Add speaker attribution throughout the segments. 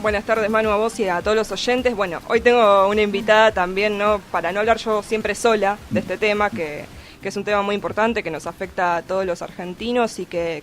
Speaker 1: Buenas tardes, Manu, a vos y a todos los oyentes. Bueno, hoy tengo una invitada también, ¿no? Para no hablar yo siempre sola de este tema, que es un tema muy importante, que nos afecta a todos los argentinos y que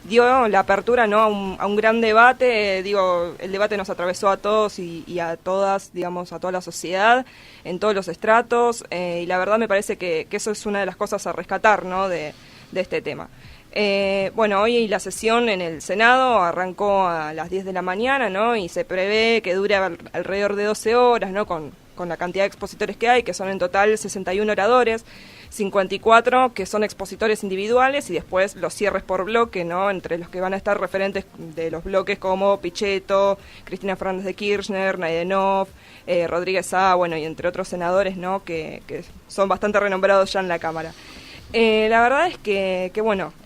Speaker 1: dio la apertura, ¿no? a un gran debate. El debate nos atravesó a todos y a todas, digamos, a toda la sociedad, en todos los estratos, y la verdad me parece que eso es una de las cosas a rescatar, ¿no? de este tema. Hoy la sesión en el Senado arrancó a las 10 de la mañana, ¿no? Y se prevé que dure alrededor de 12 horas, ¿no? Con la cantidad de expositores que hay, que son en total 61 oradores, 54 que son expositores individuales y después los cierres por bloque, ¿no? Entre los que van a estar referentes de los bloques como Pichetto, Cristina Fernández de Kirchner, Naydenov, Rodríguez Sá, y entre otros senadores, ¿no? Que son bastante renombrados ya en la Cámara. La verdad es que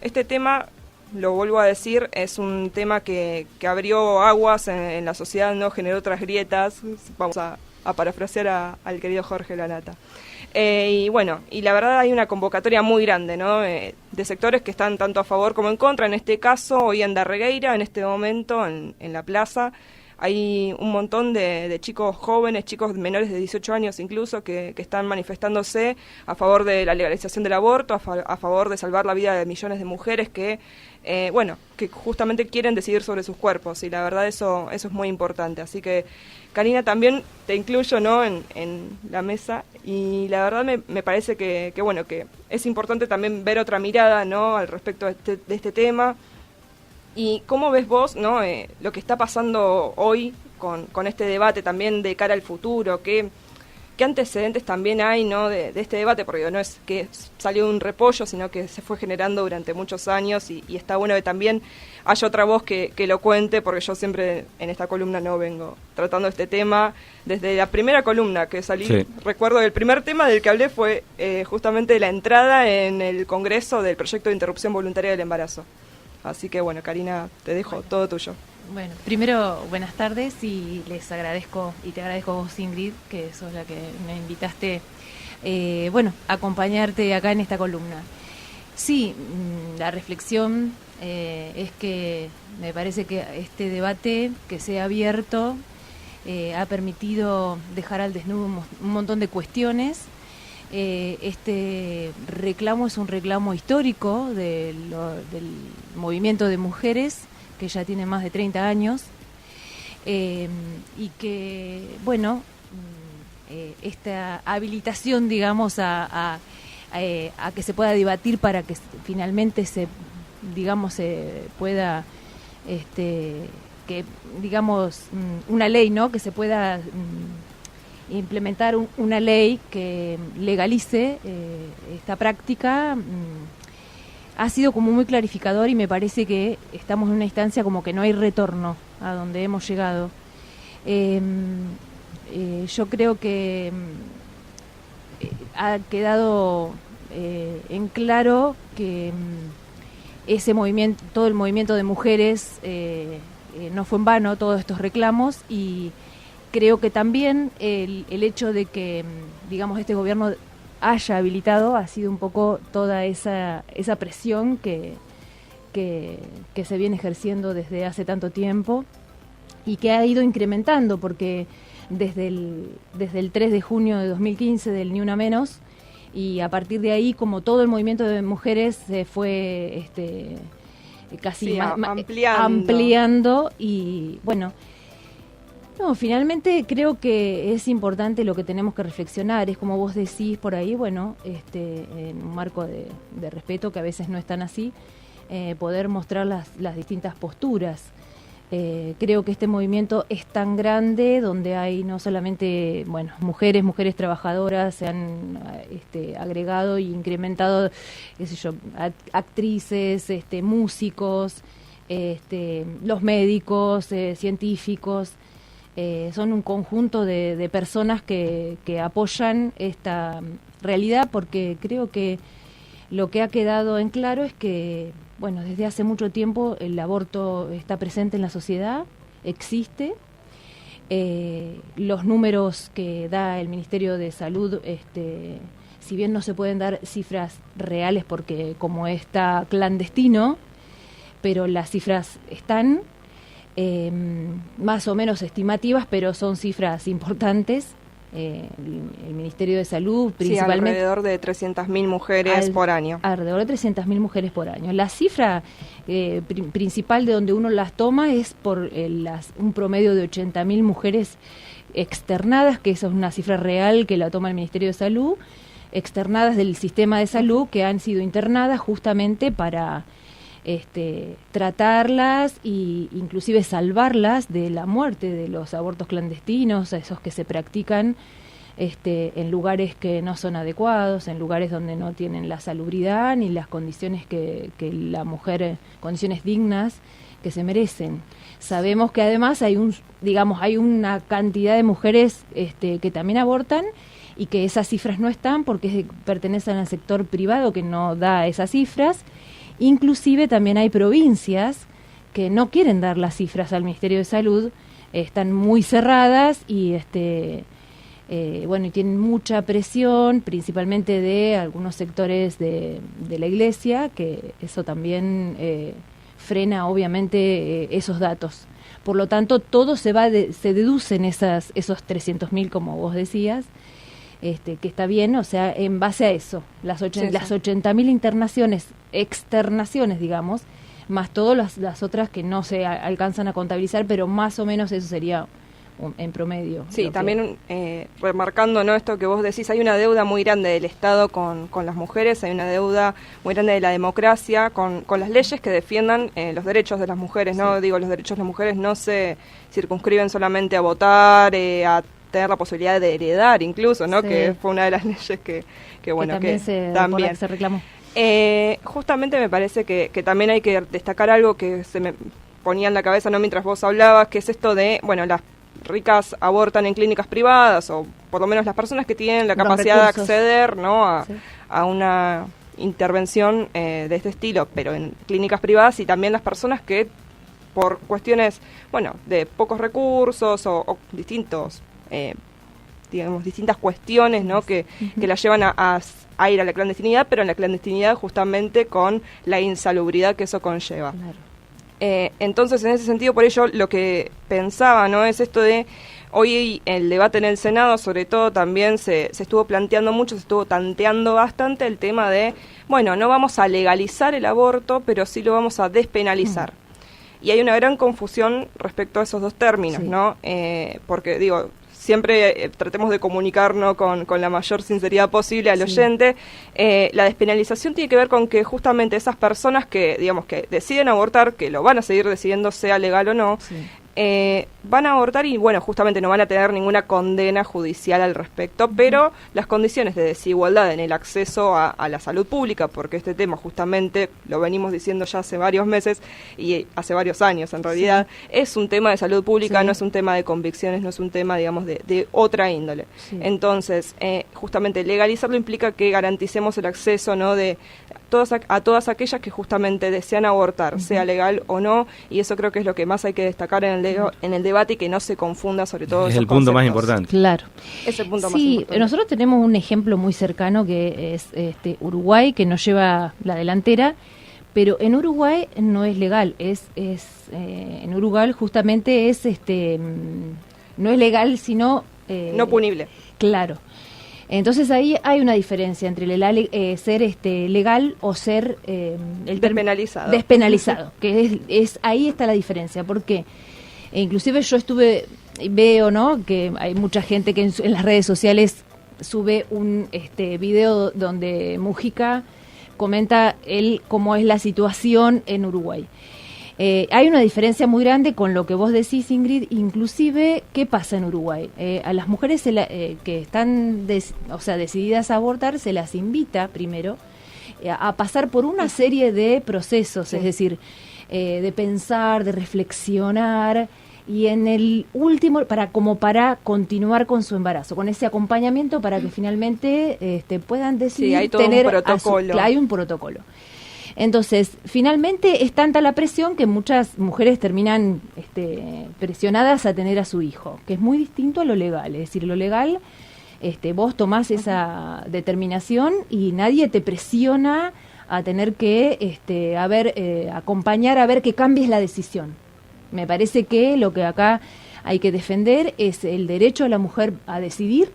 Speaker 1: este tema, lo vuelvo a decir, es un tema que abrió aguas en la sociedad, no generó otras grietas. Vamos a parafrasear al querido Jorge Lanata. Y la verdad hay una convocatoria muy grande, ¿no? De sectores que están tanto a favor como en contra. En este caso, hoy en Darregueira, en este momento, en la plaza, hay un montón de chicos jóvenes, chicos menores de 18 años incluso, que están manifestándose a favor de la legalización del aborto, a favor de salvar la vida de millones de mujeres que justamente quieren decidir sobre sus cuerpos, y la verdad eso es muy importante. Así que, Karina, también te incluyo, ¿no? en la mesa, y la verdad me parece que es importante también ver otra mirada, ¿no? Al respecto de este tema. ¿Y cómo ves vos, ¿no? Lo que está pasando hoy con este debate también de cara al futuro? ¿Qué antecedentes también hay, ¿no? de este debate? Porque no es que salió un repollo, sino que se fue generando durante muchos años, y está bueno que también haya otra voz que lo cuente, porque yo siempre en esta columna no vengo tratando este tema. Desde la primera columna que salí, sí. Recuerdo que el primer tema del que hablé fue justamente la entrada en el Congreso del proyecto de interrupción voluntaria del embarazo. Así que Karina, te dejo todo tuyo.
Speaker 2: Bueno, primero, buenas tardes, y les agradezco, y te agradezco a vos, Ingrid, que sos la que me invitaste, a acompañarte acá en esta columna. Sí, la reflexión es que me parece que este debate que se ha abierto ha permitido dejar al desnudo un montón de cuestiones. Este reclamo es un reclamo histórico del movimiento de mujeres, que ya tiene más de 30 años, y que, esta habilitación, digamos, a que se pueda debatir para que finalmente se pueda, una ley, ¿no? Que se pueda implementar una ley que legalice esta práctica, ha sido como muy clarificador, y me parece que estamos en una instancia como que no hay retorno a donde hemos llegado. Yo creo que ha quedado en claro que ese movimiento, todo el movimiento de mujeres, no fue en vano todos estos reclamos, y creo que también el hecho de que, este gobierno haya habilitado ha sido un poco toda esa presión que se viene ejerciendo desde hace tanto tiempo, y que ha ido incrementando, porque desde el 3 de junio de 2015 del Ni Una Menos, y a partir de ahí, como todo el movimiento de mujeres se fue casi ampliando, y finalmente creo que es importante lo que tenemos que reflexionar, es como vos decís por ahí, en un marco de respeto, que a veces no es tan así, poder mostrar las distintas posturas. Creo que este movimiento es tan grande, donde hay no solamente mujeres trabajadoras, se han agregado e incrementado, actrices, músicos, los médicos, científicos. Son un conjunto de personas que apoyan esta realidad, porque creo que lo que ha quedado en claro es que, desde hace mucho tiempo el aborto está presente en la sociedad, existe. Los números que da el Ministerio de Salud, si bien no se pueden dar cifras reales porque como está clandestino, pero las cifras están. más o menos estimativas, pero son cifras importantes. El Ministerio de Salud principalmente...
Speaker 1: Sí, alrededor de 300.000 mujeres por año.
Speaker 2: Alrededor de 300.000 mujeres por año. La cifra principal de donde uno las toma es por un promedio de 80.000 mujeres externadas, que esa es una cifra real que la toma el Ministerio de Salud, externadas del sistema de salud, que han sido internadas justamente para tratarlas e inclusive salvarlas de la muerte, de los abortos clandestinos, esos que se practican en lugares que no son adecuados, en lugares donde no tienen la salubridad ni las condiciones que la mujer, condiciones dignas que se merecen. Sabemos que además hay una cantidad de mujeres que también abortan y que esas cifras no están porque pertenecen al sector privado que no da esas cifras. Inclusive también hay provincias que no quieren dar las cifras al Ministerio de Salud, están muy cerradas y y tienen mucha presión, principalmente de algunos sectores de la Iglesia, que eso también frena obviamente esos datos. Por lo tanto, todo se deducen esos 300.000, como vos decías, que está bien, o sea, en base a eso, las 80.000 externaciones, digamos, más todas las otras que no se alcanzan a contabilizar, pero más o menos eso sería en promedio.
Speaker 1: Sí, también remarcando, ¿no?, esto que vos decís, hay una deuda muy grande del Estado con las mujeres, hay una deuda muy grande de la democracia con las leyes que defiendan los derechos de las mujeres, ¿no? Sí. Digo, los derechos de las mujeres no se circunscriben solamente a votar, a tener la posibilidad de heredar incluso, ¿no? Sí. Que fue una de las leyes que también
Speaker 2: se reclamó.
Speaker 1: Justamente me parece que también hay que destacar algo que se me ponía en la cabeza, ¿no?, mientras vos hablabas, que es esto de, las ricas abortan en clínicas privadas, o por lo menos las personas que tienen la capacidad de acceder, ¿no?, a una intervención de este estilo, pero en clínicas privadas, y también las personas que por cuestiones, de pocos recursos o distintas cuestiones, ¿no?, que las llevan a ir a la clandestinidad, pero en la clandestinidad justamente con la insalubridad que eso conlleva. Claro. Entonces, en ese sentido, por ello, lo que pensaba, ¿no?, es esto de hoy el debate en el Senado, sobre todo, también se estuvo planteando mucho, se estuvo tanteando bastante el tema de, no vamos a legalizar el aborto, pero sí lo vamos a despenalizar. Y hay una gran confusión respecto a esos dos términos, sí, ¿no? Porque, siempre tratemos de comunicarnos con la mayor sinceridad posible al oyente. La despenalización tiene que ver con que justamente esas personas que deciden abortar, que lo van a seguir decidiendo sea legal o no, sí, van a abortar y justamente no van a tener ninguna condena judicial al respecto, pero las condiciones de desigualdad en el acceso a la salud pública, porque este tema justamente lo venimos diciendo ya hace varios meses y hace varios años en realidad, sí, es un tema de salud pública, sí, no es un tema de convicciones, no es un tema de otra índole. Sí. Entonces, justamente legalizarlo implica que garanticemos el acceso, ¿no?, a todas aquellas que justamente desean abortar, sea legal o no, y eso creo que es lo que más hay que destacar en el debate y que no se confunda sobre todo.
Speaker 3: Es el punto más importante.
Speaker 2: Claro.
Speaker 1: Es el punto más
Speaker 2: importante. Sí, nosotros tenemos un ejemplo muy cercano que es Uruguay, que nos lleva la delantera, pero en Uruguay no es legal, en Uruguay justamente no es legal, sino
Speaker 1: no punible.
Speaker 2: Claro. Entonces ahí hay una diferencia entre ser legal o ser despenalizado, que ahí está la diferencia, porque inclusive yo veo, ¿no?, que hay mucha gente que en las redes sociales sube un video donde Mujica comenta cómo es la situación en Uruguay. Hay una diferencia muy grande con lo que vos decís, Ingrid, inclusive, ¿qué pasa en Uruguay? A las mujeres que están decididas a abortar, se las invita primero a pasar por una serie de procesos, sí, es decir, de pensar, de reflexionar, y en el último, para continuar con su embarazo, con ese acompañamiento para que finalmente puedan decidir.
Speaker 1: Sí, hay todo un protocolo.
Speaker 2: Hay un protocolo. Entonces, finalmente es tanta la presión que muchas mujeres terminan presionadas a tener a su hijo, que es muy distinto a lo legal. Es decir, lo legal, vos tomás esa determinación y nadie te presiona a tener que acompañar a ver que cambies la decisión. Me parece que lo que acá hay que defender es el derecho a la mujer a decidir.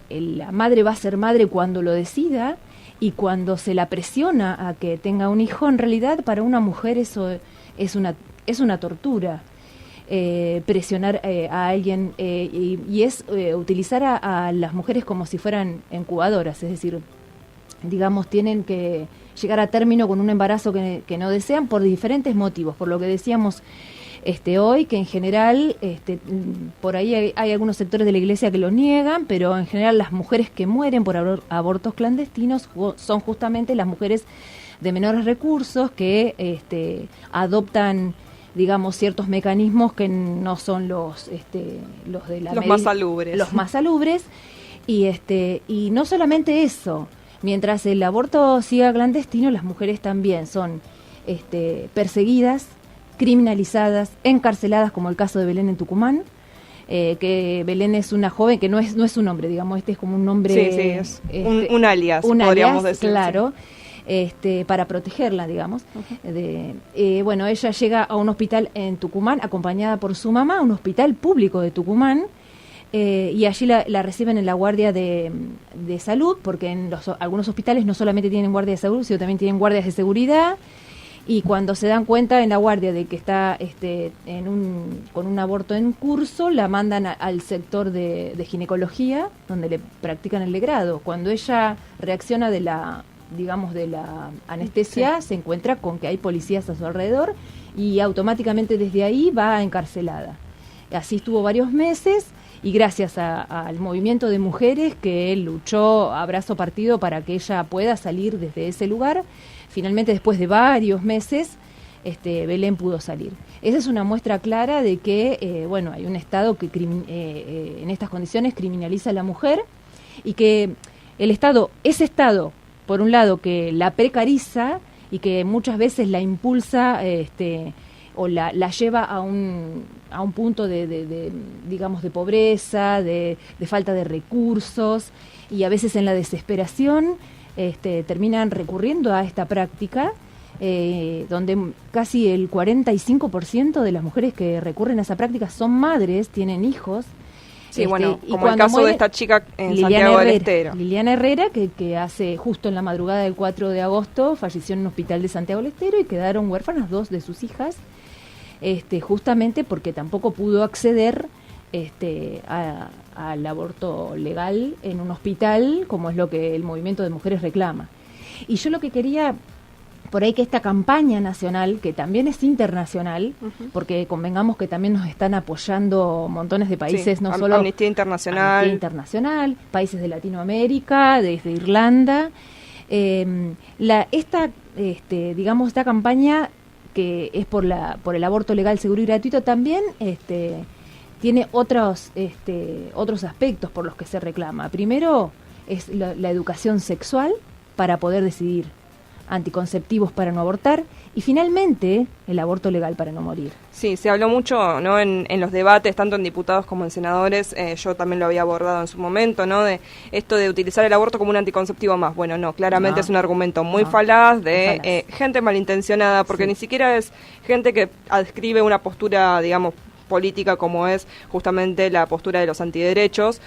Speaker 2: La madre va a ser madre cuando lo decida, y cuando se la presiona a que tenga un hijo, en realidad para una mujer eso es una tortura. Presionar a alguien y es utilizar a las mujeres como si fueran incubadoras, es decir, digamos, tienen que llegar a término con un embarazo que no desean por diferentes motivos, por lo que decíamos hoy, que en general por ahí hay algunos sectores de la iglesia que lo niegan, pero en general las mujeres que mueren por abortos clandestinos son justamente las mujeres de menores recursos que adoptan, digamos, ciertos mecanismos que no son los de la
Speaker 1: los más salubres.
Speaker 2: Los más salubres, y no solamente eso, mientras el aborto siga clandestino, las mujeres también son perseguidas, criminalizadas, encarceladas, como el caso de Belén en Tucumán, que Belén es una joven que no es un nombre, digamos, es como un nombre...
Speaker 1: Sí, es un alias, podríamos decir.
Speaker 2: Claro. Para protegerla, digamos. Bueno, ella llega a un hospital en Tucumán acompañada por su mamá, un hospital público de Tucumán, y allí la reciben en la guardia de salud, porque en algunos hospitales no solamente tienen guardia de salud, sino también tienen guardias de seguridad, y cuando se dan cuenta en la guardia de que está con un aborto en curso, la mandan al sector de ginecología, donde le practican el legrado. Cuando ella reacciona de la anestesia, se encuentra con que hay policías a su alrededor y automáticamente desde ahí va encarcelada. Así estuvo varios meses, y gracias al movimiento de mujeres que luchó a brazo partido para que ella pueda salir desde ese lugar, finalmente después de varios meses Belén pudo salir. Esa es una muestra clara de que hay un Estado que en estas condiciones criminaliza a la mujer, y que ese Estado, por un lado, que la precariza y que muchas veces la impulsa o la lleva a un punto digamos, de pobreza, de falta de recursos, y a veces en la desesperación terminan recurriendo a esta práctica, donde casi el 45% de las mujeres que recurren a esa práctica son madres, tienen hijos.
Speaker 1: Sí, como el caso de esta chica en Santiago del Estero.
Speaker 2: Liliana Herrera, que hace justo en la madrugada del 4 de agosto falleció en un hospital de Santiago del Estero, y quedaron huérfanas 2 de sus hijas, justamente porque tampoco pudo acceder al aborto legal en un hospital, como es lo que el movimiento de mujeres reclama. Y yo lo que quería, por ahí, que esta campaña nacional, que también es internacional, porque convengamos que también nos están apoyando montones de países, no solo
Speaker 1: Amnistía Internacional,
Speaker 2: países de Latinoamérica, desde Irlanda. Esta campaña, que es por el aborto legal, seguro y gratuito, también tiene otros aspectos por los que se reclama. Primero es la educación sexual para poder decidir, anticonceptivos para no abortar, y finalmente el aborto legal para no morir.
Speaker 1: Sí, se habló mucho, ¿no?, en los debates, tanto en diputados como en senadores. Yo también lo había abordado en su momento, ¿no?, de esto de utilizar el aborto como un anticonceptivo más. Bueno, no, claramente es un argumento muy falaz de gente malintencionada, porque ni siquiera es gente que adscribe una postura, digamos, política, como es justamente la postura de los antiderechos,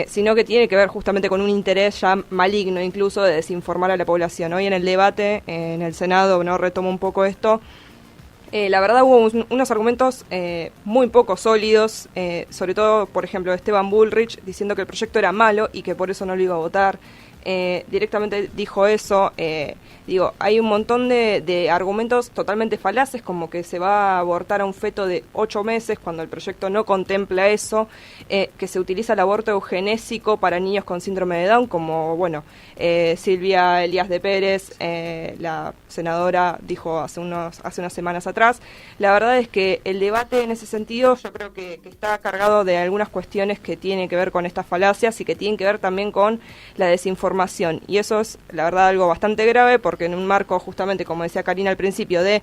Speaker 1: sino que tiene que ver justamente con un interés ya maligno, incluso, de desinformar a la población. Hoy en el debate en el Senado, no retomo un poco esto, la verdad hubo unos argumentos muy poco sólidos, sobre todo, por ejemplo, de Esteban Bullrich, diciendo que el proyecto era malo y que por eso no lo iba a votar. Directamente dijo eso. Hay un montón de argumentos totalmente falaces, como que se va a abortar a un feto de 8 meses cuando el proyecto no contempla eso, que se utiliza el aborto eugenésico para niños con síndrome de Down, como Silvia Elías de Pérez, la senadora, dijo hace unas semanas atrás. La verdad es que el debate en ese sentido yo creo que está cargado de algunas cuestiones que tienen que ver con estas falacias y que tienen que ver también con la desinformación, y eso es, la verdad, algo bastante grave, porque en un marco, justamente como decía Karina al principio, de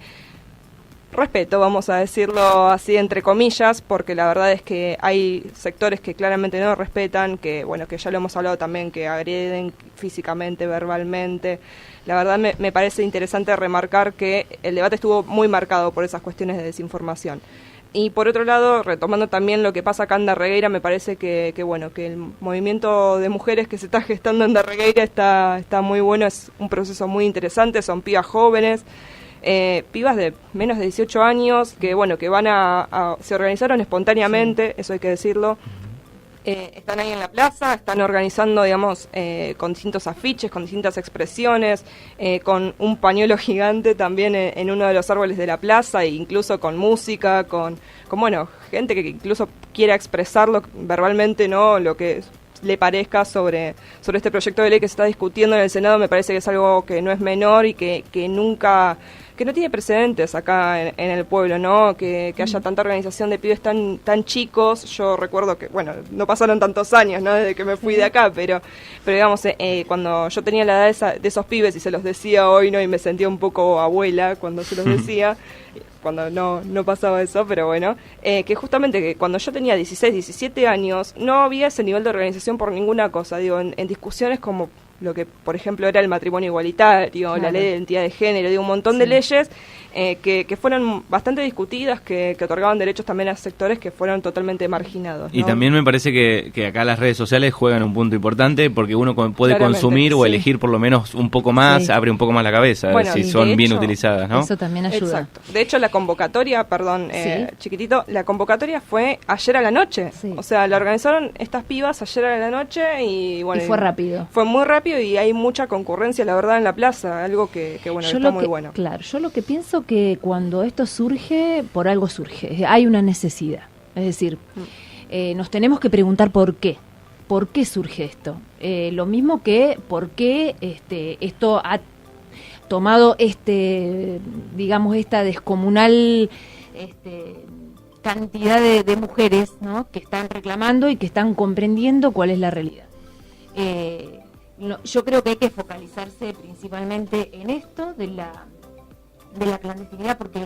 Speaker 1: respeto, vamos a decirlo así entre comillas, porque la verdad es que hay sectores que claramente no respetan, que bueno, que ya lo hemos hablado también, que agreden físicamente, verbalmente. La verdad me parece interesante remarcar que el debate estuvo muy marcado por esas cuestiones de desinformación. Y por otro lado, retomando también lo que pasa acá en Darregueira, me parece que bueno, que el movimiento de mujeres que se está gestando en Darregueira está muy bueno, es un proceso muy interesante, son pibas jóvenes, pibas de menos de 18 años, que bueno, que se organizaron espontáneamente, sí. Eso hay que decirlo. Están ahí en la plaza, están organizando, digamos, con distintos afiches, con distintas expresiones, con un pañuelo gigante también en uno de los árboles de la plaza, e incluso con música, con bueno, gente que incluso quiera expresarlo verbalmente, ¿no? Lo que le parezca sobre este proyecto de ley que se está discutiendo en el Senado. Me parece que es algo que no es menor y que no tiene precedentes acá en el pueblo, ¿no? Que haya tanta organización de pibes tan chicos. Yo recuerdo que, bueno, no pasaron tantos años, ¿no? Desde que me fui de acá, pero digamos, cuando yo tenía la edad de esos pibes y se los decía hoy, ¿no? Y me sentía un poco abuela cuando se los decía, cuando no pasaba eso, pero bueno, que justamente que cuando yo tenía 16, 17 años, no había ese nivel de organización por ninguna cosa, digo, en discusiones como lo que, por ejemplo, era el matrimonio igualitario, claro, la ley de identidad de género, digo, un montón de leyes que fueron bastante discutidas, que otorgaban derechos también a sectores que fueron totalmente marginados, ¿no?
Speaker 3: Y también me parece que acá las redes sociales juegan un punto importante, porque uno puede
Speaker 1: claramente
Speaker 3: consumir o elegir por lo menos un poco más, abre un poco más la cabeza,
Speaker 1: bueno,
Speaker 3: si son bien utilizadas, ¿no?
Speaker 2: Eso también ayuda.
Speaker 1: Exacto. De hecho, la convocatoria, chiquitito, la convocatoria fue ayer a la noche. O sea, la organizaron estas pibas ayer a la noche y bueno.
Speaker 2: Y fue rápido.
Speaker 1: Fue muy rápido y hay mucha concurrencia, la verdad, en la plaza, algo que bueno, está muy bueno.
Speaker 2: Claro, yo lo que pienso que cuando esto surge, por algo surge, hay una necesidad. Es decir, nos tenemos que preguntar por qué. ¿Por qué surge esto? Lo mismo que por qué esto ha tomado digamos, esta descomunal cantidad de mujeres, ¿no? Que están reclamando y que están comprendiendo cuál es la realidad. Yo creo que hay que focalizarse principalmente en esto de la clandestinidad, porque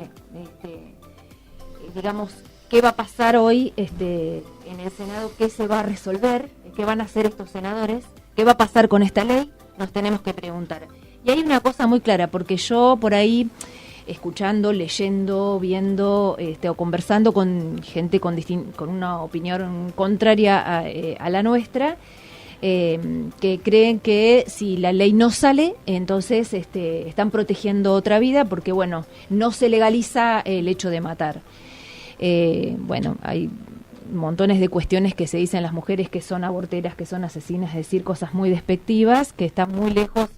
Speaker 2: digamos, ¿qué va a pasar hoy en el Senado? ¿Qué se va a resolver? ¿Qué van a hacer estos senadores? ¿Qué va a pasar con esta ley? Nos tenemos que preguntar. Y hay una cosa muy clara, porque yo por ahí, escuchando, leyendo, viendo o conversando con gente con una opinión contraria a la nuestra, que creen que si la ley no sale, entonces están protegiendo otra vida, porque bueno, no se legaliza el hecho de matar. Bueno, hay montones de cuestiones que se dicen las mujeres, que son aborteras, que son asesinas, es decir, cosas muy despectivas, que están muy lejos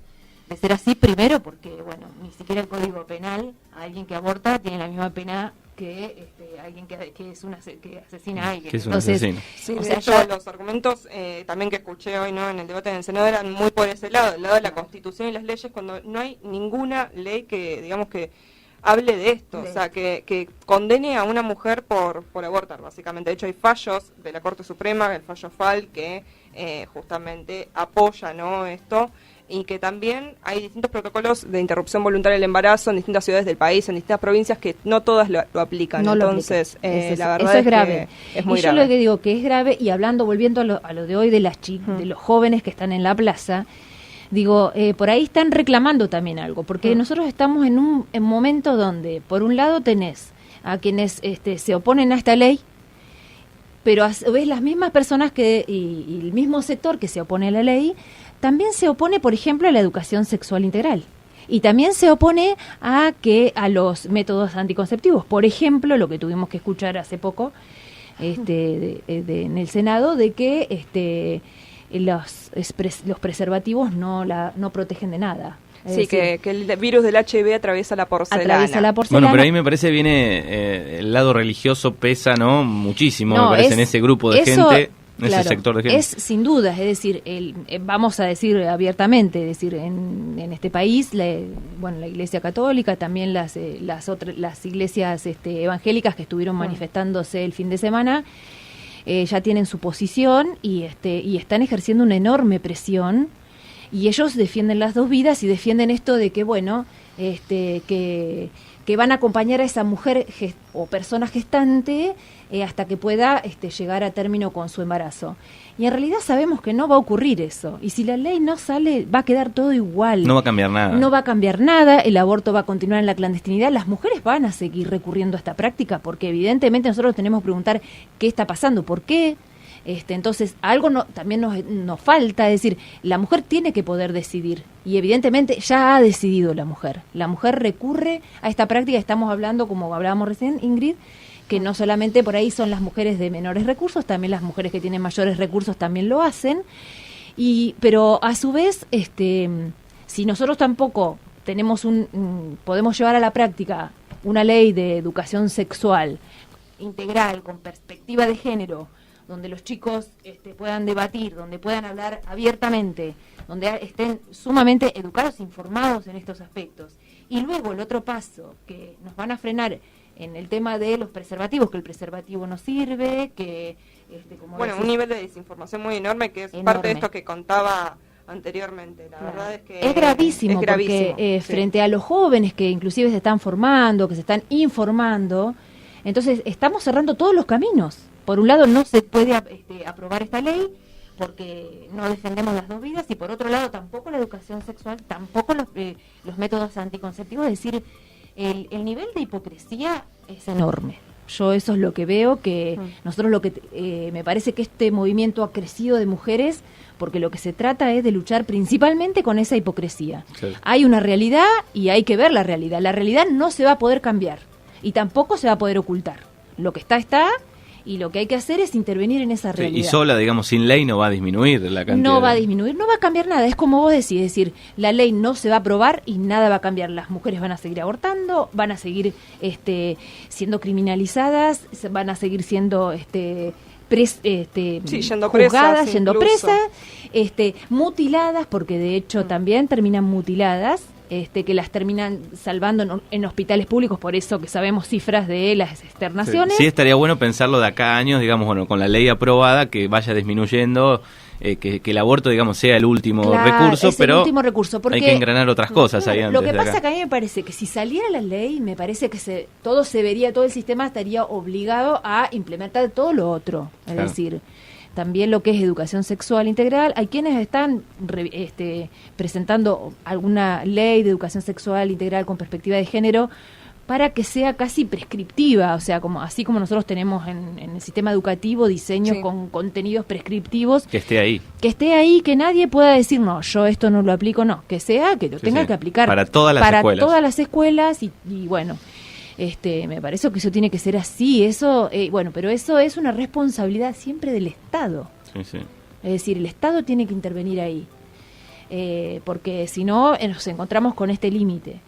Speaker 2: de ser así, primero porque bueno, ni siquiera el Código Penal, alguien que aborta tiene la misma pena que alguien que asesina a alguien.
Speaker 3: Que es un asesino.
Speaker 1: Sí, de hecho, los argumentos también que escuché hoy, ¿no?, en el debate en el Senado eran muy por ese lado, el lado de la Constitución y las leyes, cuando no hay ninguna ley que, digamos, que hable de esto, o sea, que condene a una mujer por abortar, básicamente. De hecho, hay fallos de la Corte Suprema, el fallo FAL, que justamente apoya, ¿no?, esto, y que también hay distintos protocolos de interrupción voluntaria del embarazo en distintas ciudades del país, en distintas provincias, que no todas lo aplican.
Speaker 2: No
Speaker 1: entonces,
Speaker 2: lo aplican.
Speaker 1: La verdad
Speaker 2: eso es grave.
Speaker 1: Es muy
Speaker 2: y
Speaker 1: grave.
Speaker 2: Yo lo que digo que es grave, y volviendo a lo de hoy de de los jóvenes que están en la plaza, digo, por ahí están reclamando también algo, porque nosotros estamos en un momento donde, por un lado, tenés a quienes se oponen a esta ley, pero a su vez las mismas personas y el mismo sector que se opone a la ley también se opone, por ejemplo, a la educación sexual integral. Y también se opone a los métodos anticonceptivos. Por ejemplo, lo que tuvimos que escuchar hace poco en el Senado, de que los preservativos no protegen de nada.
Speaker 1: Sí, que el virus del HIV atraviesa la porcelana.
Speaker 3: Bueno, pero ahí me parece viene el lado religioso pesa, ¿no? Muchísimo, me parece, en ese grupo de gente. Claro, ese sector de gente.
Speaker 2: Es sin duda, es decir, vamos a decir abiertamente, es decir, en este país, la Iglesia Católica, también las iglesias evangélicas que estuvieron manifestándose el fin de semana, ya tienen su posición y están ejerciendo una enorme presión Y ellos defienden las dos vidas y defienden esto de que, bueno, que van a acompañar a esa mujer o persona gestante hasta que pueda llegar a término con su embarazo. Y en realidad sabemos que no va a ocurrir eso. Y si la ley no sale, va a quedar todo igual.
Speaker 3: No va a cambiar nada.
Speaker 2: No va a cambiar nada, el aborto va a continuar en la clandestinidad. Las mujeres van a seguir recurriendo a esta práctica porque evidentemente nosotros tenemos que preguntar qué está pasando, por qué. Entonces, algo también nos falta, es decir, la mujer tiene que poder decidir y evidentemente ya ha decidido la mujer. La mujer recurre a esta práctica, estamos hablando, como hablábamos recién, Ingrid, que no solamente por ahí son las mujeres de menores recursos, también las mujeres que tienen mayores recursos también lo hacen, pero a su vez, si nosotros tampoco podemos llevar a la práctica una ley de educación sexual integral, con perspectiva de género, donde los chicos puedan debatir, donde puedan hablar abiertamente, donde estén sumamente educados, informados en estos aspectos. Y luego el otro paso, que nos van a frenar en el tema de los preservativos, que el preservativo no sirve, que...
Speaker 1: un nivel de desinformación muy enorme, que es enorme. Parte de esto que contaba anteriormente. La verdad es que
Speaker 2: es gravísimo, porque frente a los jóvenes que inclusive se están formando, que se están informando, entonces estamos cerrando todos los caminos. Por un lado no se puede aprobar esta ley porque no defendemos las dos vidas y por otro lado tampoco la educación sexual, tampoco los métodos anticonceptivos, es decir, el nivel de hipocresía es enorme. Yo eso es lo que veo, que nosotros me parece que este movimiento ha crecido de mujeres porque lo que se trata es de luchar principalmente con esa hipocresía. Sí. Hay una realidad y hay que ver la realidad. La realidad no se va a poder cambiar y tampoco se va a poder ocultar. Lo que está y lo que hay que hacer es intervenir en esa realidad.
Speaker 3: Y sola, digamos, sin ley no va a disminuir la cantidad.
Speaker 2: No va a disminuir, no va a cambiar nada. Es como vos decís, es decir, la ley no se va a aprobar y nada va a cambiar. Las mujeres van a seguir abortando, van a seguir siendo criminalizadas, van a seguir siendo juzgadas, yendo presas, mutiladas, porque de hecho también terminan mutiladas. Que las terminan salvando en hospitales públicos, por eso que sabemos cifras de las externaciones.
Speaker 3: Sí, estaría bueno pensarlo de acá a años, digamos, con la ley aprobada, que vaya disminuyendo, que el aborto, digamos, sea el último recurso, pero el último recurso, porque hay que engranar otras cosas ahí antes.
Speaker 2: Lo que pasa que a mí me parece que si saliera la ley, me parece que todo el sistema estaría obligado a implementar todo lo otro, es decir... También lo que es educación sexual integral. Hay quienes están presentando alguna ley de educación sexual integral con perspectiva de género para que sea casi prescriptiva, o sea, así como nosotros tenemos en el sistema educativo diseños con contenidos prescriptivos.
Speaker 3: Que esté ahí.
Speaker 2: Que esté ahí, que nadie pueda decir, no, yo esto no lo aplico, no. Que lo tenga que aplicar.
Speaker 3: Para todas las escuelas.
Speaker 2: Y bueno... me parece que eso tiene que ser así, pero eso es una responsabilidad siempre del Estado.
Speaker 3: Sí, sí.
Speaker 2: Es decir, el Estado tiene que intervenir ahí, porque si no nos encontramos con este límite.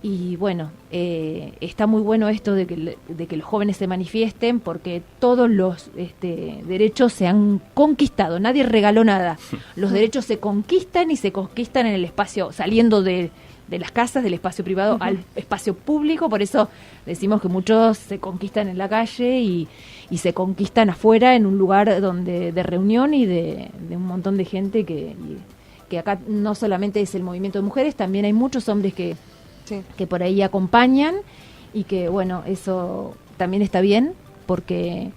Speaker 2: Y bueno, está muy bueno esto de que los jóvenes se manifiesten, porque todos los derechos se han conquistado, nadie regaló nada. Los derechos se conquistan y se conquistan en el espacio, saliendo de las casas, del espacio privado al espacio público, por eso decimos que muchos se conquistan en la calle y se conquistan afuera en un lugar de reunión y de un montón de gente que acá no solamente es el movimiento de mujeres, también hay muchos hombres que por ahí acompañan y que bueno, eso también está bien porque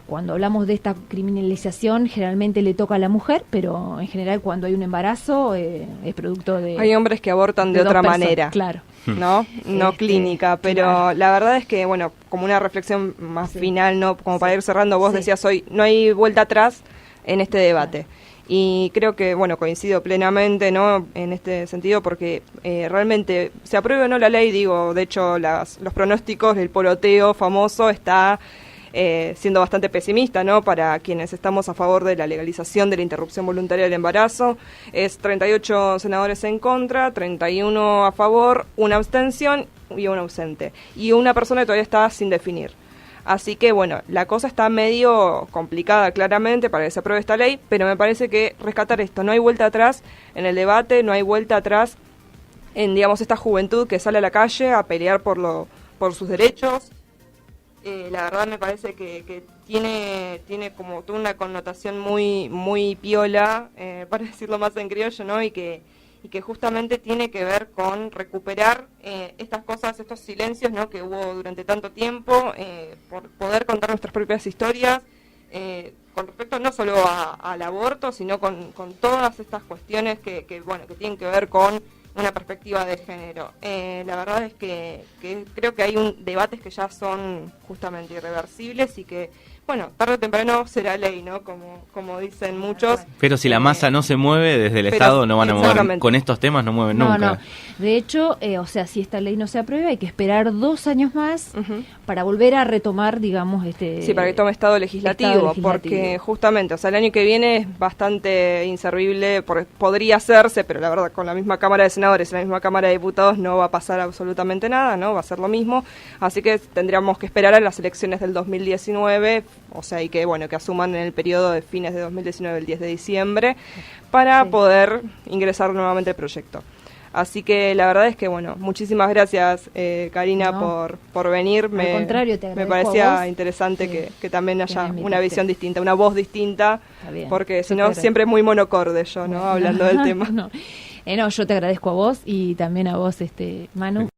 Speaker 2: cuando hablamos de esta criminalización generalmente le toca a la mujer, pero en general cuando hay un embarazo es producto de...
Speaker 1: Hay hombres que abortan de otra manera,
Speaker 2: claro,
Speaker 1: ¿no? No clínica, pero claro. La verdad es que, bueno, como una reflexión más final, ¿no? Como para ir cerrando, vos decías hoy, no hay vuelta atrás en este debate. Claro. Y creo que, bueno, coincido plenamente, ¿no? En este sentido, porque realmente se apruebe o no la ley, digo, de hecho los pronósticos, el poloteo famoso está... siendo bastante pesimista, ¿no? Para quienes estamos a favor de la legalización de la interrupción voluntaria del embarazo, es 38 senadores en contra, 31 a favor, una abstención y un ausente. Y una persona que todavía está sin definir. Así que, bueno, la cosa está medio complicada claramente para que se apruebe esta ley, pero me parece que rescatar esto, no hay vuelta atrás en el debate, no hay vuelta atrás en, digamos, esta juventud que sale a la calle a pelear por sus derechos. la verdad me parece que tiene como toda una connotación muy piola, para decirlo más en criollo, ¿no? Y que justamente tiene que ver con recuperar estas cosas, estos silencios, ¿no? Que hubo durante tanto tiempo, por poder contar nuestras propias historias, con respecto no solo al aborto, sino con todas estas cuestiones que tienen que ver con una perspectiva de género. La verdad es que creo que hay debates que ya son justamente irreversibles y que, bueno, tarde o temprano será ley, ¿no? Como dicen muchos.
Speaker 3: Pero si la masa no se mueve desde el Estado, no van a mover. Con estos temas no mueven nunca.
Speaker 2: No. De hecho, si esta ley no se aprueba, hay que esperar 2 años más para volver a retomar, digamos,
Speaker 1: Sí, para que tome estado legislativo, porque justamente, el año que viene es bastante inservible, podría hacerse, pero la verdad, con la misma Cámara de Senadores y la misma Cámara de Diputados no va a pasar absolutamente nada, ¿no? Va a ser lo mismo, así que tendríamos que esperar a las elecciones del 2019, y que asuman en el periodo de fines de 2019, el 10 de diciembre, para poder ingresar nuevamente el proyecto. Así que la verdad es que, muchísimas gracias, Karina, por venir.
Speaker 2: Al contrario, te agradezco.
Speaker 1: Me parecía interesante que también haya una visión distinta, una voz distinta, porque si no, siempre es muy monocorde yo, ¿no? Hablando del tema.
Speaker 2: No, yo te agradezco a vos y también a vos, Manu.